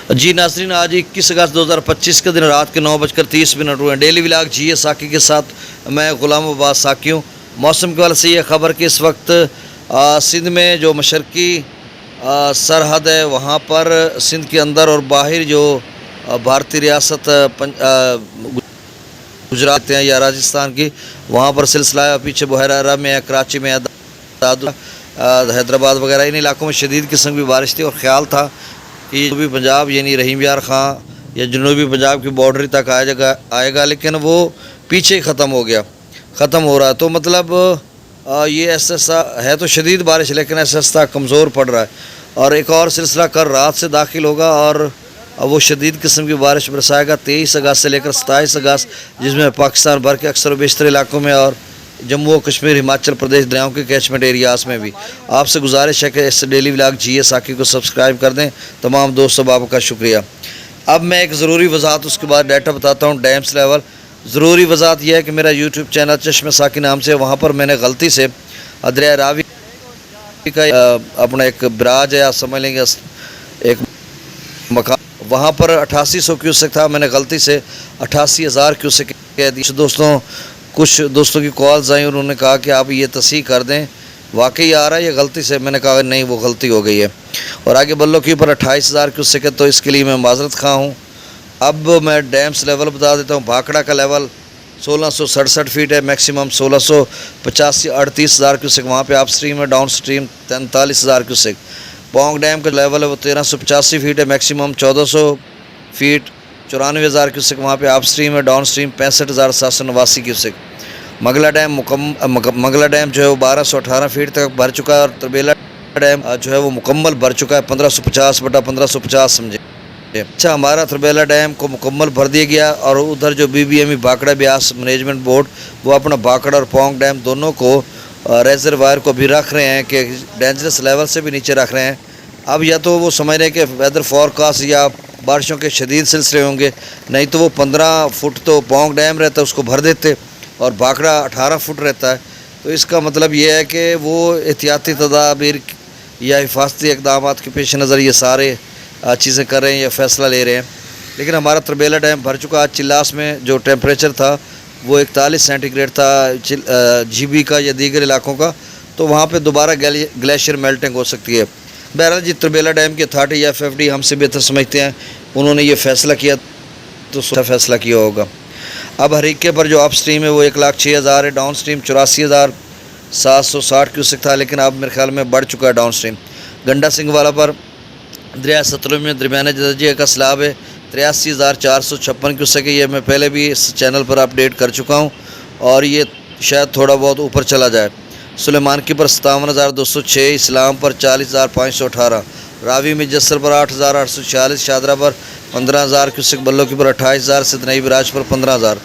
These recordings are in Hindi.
जी नाज़रीन, आज 21 अगस्त 2025 के दिन रात के 9:30 हुए। डेली व्लॉग जी साकी के साथ मैं ग़ुलाम अब्बास साकी हूँ। मौसम के वाले से ये ख़बर कि इस वक्त सिंध में जो मशरक़ी सरहद है वहाँ पर सिंध के अंदर और बाहर जो भारतीय रियासत गुजरात हैं या राजस्थान की, वहाँ पर सिलसिला पीछे बहरा अरब में, कराची में, हैदराबाद वगैरह इन इलाकों में शदीद किस्म की बारिश थी और ख़्याल था कि जनूबी पंजाब यानी रहीम यार ख़ान या जनूबी पंजाब की बाउंड्री तक आएगा, लेकिन वो पीछे ख़त्म हो रहा है। तो मतलब ये ऐसा है तो शदीद बारिश, लेकिन ऐसा कमज़ोर पड़ रहा है और एक और सिलसिला कल रात से दाखिल होगा और वो शदीद किस्म की बारिश बरसाएगा 23 अगस्त से लेकर 27 अगस्त, जिसमें पाकिस्तान भर के अक्सर व बेशतर इलाकों में और जम्मू और कश्मीर, हिमाचल प्रदेश, दरियाओं के कैचमेंट एरियाज़ में भी। आपसे गुजारिश है कि इस डेली व्लॉग जी साकी को सब्सक्राइब कर दें। तमाम दोस्तों बाबू का शुक्रिया। अब मैं एक ज़रूरी वजाहत उसके बाद डाटा बताता हूँ। डैम्स लेवल ज़रूरी वजाहत यह है कि मेरा यूट्यूब चैनल चश्मे साकी नाम से, वहाँ पर मैंने गलती से दरिया रावी का अपना एक बराज है, आप समझ लेंगे एक मकान, वहाँ पर 8800 क्यूसेक था, मैंने गलती से 88,000 क्यूसेक कह दी। दोस्तों कुछ दोस्तों की कॉल्स आई, उन्होंने कहा कि आप ये तस्हीह कर दें वाकई आ रहा है या गलती से। मैंने कहा नहीं, वो गलती हो गई है। और आगे बल्लो के ऊपर 28,000 क्यूसेक है, तो इसके लिए मैं माजरत खा हूँ। अब मैं डैम्स लेवल बता देता हूँ। भाखड़ा का लेवल 1667 फीट है, मैक्सिमम 1685 38,000 क्यूसेक वहाँ पे आप स्ट्रीम है, down stream 43,000 cusec. Pong dam का लेवल है वो 1385 फीट है, मैक्सिमम 1400 फीट 94,000 क्यूसेक वहाँ पे आप स्ट्रीम है, downstream 65,789 cusec. Mangla dam जो है वो 1218 फीट तक भर चुका है और तरबेला डैम जो है वो मुकम्मल भर चुका है 1550/1550 समझे। अच्छा, हमारा तरबेला डैम को मुकम्मल भर दिया गया और उधर जो BBME Bhakra Beas management board वो अपना भाखड़ा और पोंग डैम दोनों को रेजरवायर को भी रख रहे हैं कि डेंजरस लेवल से भी नीचे रख रहे हैं। अब या तो वो समझ रहे हैं कि वेदर फोरकास्ट या बारिशों के शदीद सिलसिले होंगे, नहीं तो वो 15 फुट तो पोंग डैम रहता है उसको भर देते और भाखड़ा 18 फुट रहता है। तो इसका मतलब ये है कि वो एहतियाती तदाबीर या हिफाजती इक़दाम के पेश नज़र ये सारे चीज़ें कर रहे हैं या फ़ैसला ले रहे हैं। लेकिन हमारा तरबेला डैम भर चुका। आज चिल्लास में जो टेम्परेचर था वो 41 सेंटीग्रेड था GB का या दीगर इलाकों का, तो वहाँ पे दोबारा ग्लेशियर मेल्टिंग हो सकती है। बहरहाल जी, तरबेला डैम की अथॉरिटी या FFD हमसे बेहतर समझते हैं, उन्होंने ये फ़ैसला किया तो फ़ैसला किया होगा। अब हरीके पर जो अप स्ट्रीम है वो 1,06,000 है, डाउन स्ट्रीम 84,760 क्यूसेक था, लेकिन अब मेरे ख्याल में बढ़ चुका है डाउन स्ट्रीम। गंडा सिंह वाला पर दरिया सतलुज में दरमियाने दर्जे का सैलाब है 83,456 क्यूसेक है। ये मैं पहले भी इस चैनल पर अपडेट कर चुका हूँ और ये शायद थोड़ा बहुत ऊपर चला जाए। सुलेमान की पर 57,206, इस्लाम पर 40,518, रावी में जस्सर पर 8,846, शादरा पर 15,000 क्यूसेक, बल्लो की पर 28,000, सिदनई बराज पर 15,000,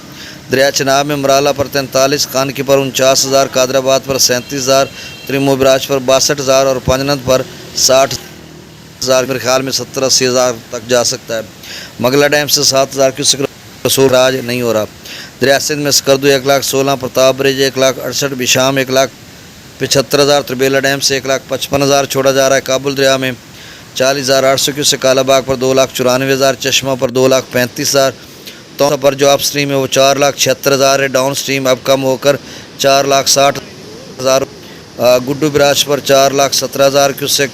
दरिया चनाब में मराला पर 43, खान की पर 49,000, कादराबाद पर 37,000, त्रिमो बराज पर 62,000 और पंजनद पर 60,000, मेरे ख्याल में 70-80,000 तक जा सकता है। मंगला डैम से 7,000 क्यूसेक रसूल राज नहीं हो रहा। दरिया सिंध में स्कर्दू 1,16,000, प्रताप ब्रिज 1,68,000, बिशाम 1,75,000, तरबेला डैम से 1,55,000 छोड़ा जा रहा है। काबुल दरिया में 40,800 क्यूसेक, कालाबाग पर 2,94,000, चश्मा पर 2,35,000, तो पर जो अप स्ट्रीम है वो 4,76,000 है, डाउन स्ट्रीम अब कम होकर 4,60,000, गुड्डू बराज पर 4,17,000 क्यूसेक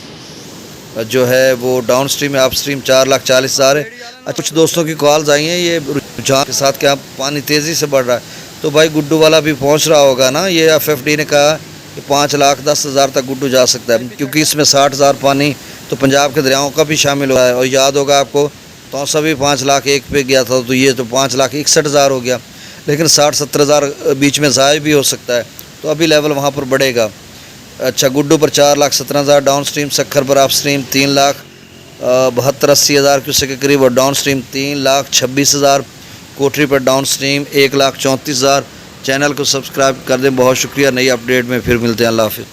जो है वो डाउन स्ट्रीम है, अप स्ट्रीम 4,40,000 है। कुछ दोस्तों की कॉल्स आई हैं ये रुझान के साथ क्या पानी तेज़ी से बढ़ रहा है, तो भाई गुड्डू वाला भी पहुंच रहा होगा ना। ये FFD ने कहा कि 5,10,000 तक गुड्डू जा सकता है, क्योंकि इसमें 60,000 पानी तो पंजाब के दरियाओं का भी शामिल हुआ है। और याद होगा आपको तो सभी 5,01,000 पे गया था, तो ये तो 5,61,000 हो गया, लेकिन 60-70,000 बीच में ज़ाय भी हो सकता है, तो अभी लेवल वहाँ पर बढ़ेगा। अच्छा, गुड्डू पर 4,17,000, डाउन स्ट्रीम सखर पर अप स्ट्रीम 3,72,80,000 क्यूसेक के करीब और डाउन स्ट्रीम 3,26,000, कोठरी पर डाउन स्ट्रीम 1,34,000। चैनल को सब्सक्राइब कर दें, बहुत शुक्रिया। नई अपडेट में फिर मिलते हैं, अल्लाह हाफिज़।